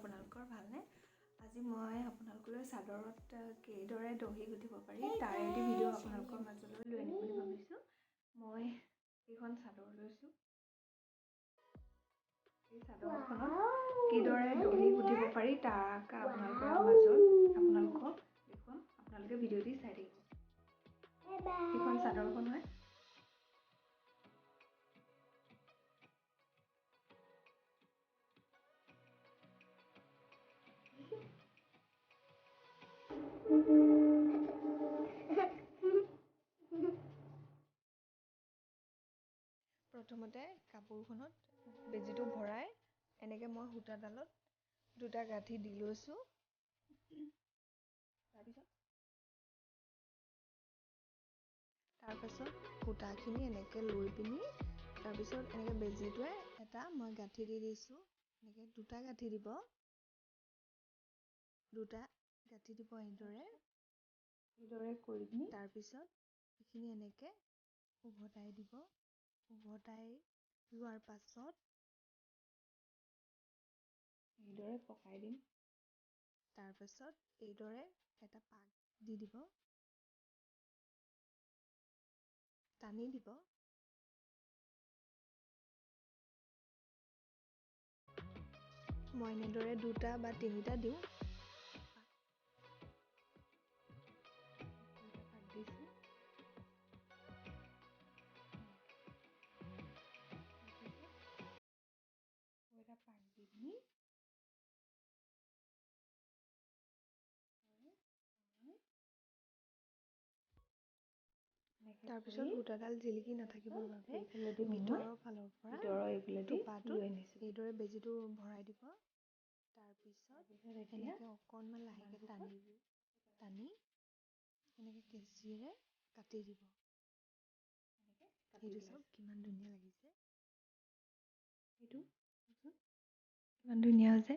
আপোনালোকৰ ভালনে? আজি মই আপোনালোকলৈ চাদৰত কিদৰে দহি গুঠিব পাৰি তাৰ এটি ভিডিঅ' আপোনালোকৰ মাজলৈ লৈ আনিম বুলি ভাবিছোঁ। মই এইখন চাদৰ লৈছোঁ। এই চাদৰখনত কিদৰে দহি গুঠিব পাৰি তাৰ আপোনালোকৰ মাজত আপোনালোকক দেখুৱাম। আপোনালোকে ভিডিঅ'টি চাই থাকিব। এইখন চাদৰখন হয়। প্ৰথমতে কাপোৰখনত বেজিটো ভৰাই এনেকৈ মই সূতাডালত দুটা গাঁঠি দি লৈছোঁ। তাৰপাছত সূতাখিনি এনেকৈ লৈ পিনি তাৰপিছত এনেকৈ বেজিটোৱে এটা মই গাঁঠি দি দিছোঁ। এনেকৈ দুটা গাঁঠি দিব। এইদৰে কৰি পিনি তাৰপিছত এইখিনি এনেকৈ উভতাই দিব। উভতাই লোৱাৰ পাছত এইদৰে পকাই দিম। তাৰপাছত এইদৰে এটা পাক দি দিব, টানি দিব। মই এনেদৰে দুটা বা তিনিটা দিওঁ। তাৰপিছত সূতাডাল জিলিকি নাথাকিবৰ বাবে ভিতৰৰ ফালৰ পৰা টোপাটো এইদৰে বেজিটো ভৰাই দিব। তাৰপিছত এনেকৈ অকণমান লাহেকৈ টানি এনেকৈ কেঁচিৰে কাটি দিব। সেইটো চাওক কিমান ধুনীয়া লাগিছে। এইটো কিমান ধুনীয়া হৈছে।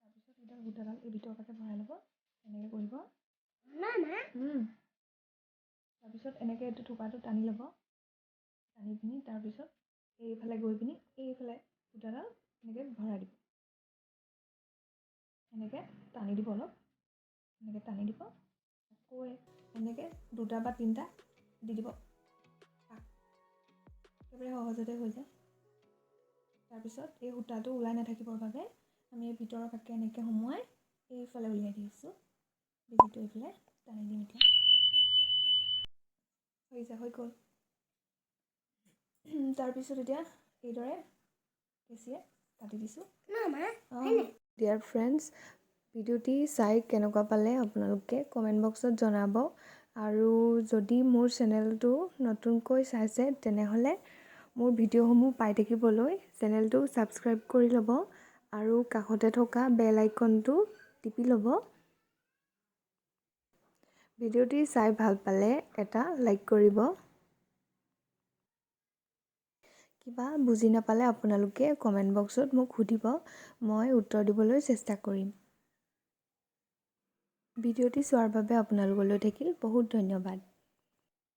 তাৰপিছত এইডাল সূতাডাল এই ভিতৰৰ পাকে ভৰাই ল'ব। এনেকৈ কৰিব। তাৰপিছত এনেকৈ এইটো থোপাটো টানি ল'ব। টানি পিনি তাৰপিছত এইফালে গৈ পিনি এইফালে সূতাডাল এনেকৈ ভৰাই দিব। এনেকৈ টানি দিব অলপ। এনেকৈ টানি দিব। আকৌ এনেকৈ দুটা বা তিনিটা দি দিব। একেবাৰে সহজতে হৈ যায়। তাৰপিছত এই সূতাটো ওলাই নাথাকিবৰ বাবে আমি এই ভিতৰৰ পাকে এনেকৈ সোমোৱাই এইফালে উলিয়াই দিছোঁ। বেজিটো এইফালে টানি দিম এতিয়া হৈ গ'ল তাৰপিছত এতিয়া এইদৰে কেঁচিয়ে কাটি দিছোঁ ডিয়াৰ ফ্ৰেণ্ডছ ভিডিঅ'টি চাই কেনেকুৱা পালে আপোনালোকে কমেণ্ট বক্সত জনাব আৰু যদি মোৰ চেনেলটো নতুনকৈ চাইছে তেনেহ'লে মোৰ ভিডিঅ'সমূহ পাই থাকিবলৈ চেনেলটো ছাবস্ক্ৰাইব কৰি ল'ব আৰু কাষতে থকা বেল আইকনটো টিপি ল'ব ভিডিঅ'টি চাই ভাল পালে এটা লাইক কৰিব কিবা বুজি নাপালে আপোনালোকে কমেণ্ট বক্সত মোক সুধিব মই উত্তৰ দিবলৈ চেষ্টা কৰিম ভিডিঅ'টি চোৱাৰ বাবে আপোনালোকলৈ থাকিল বহুত ধন্যবাদ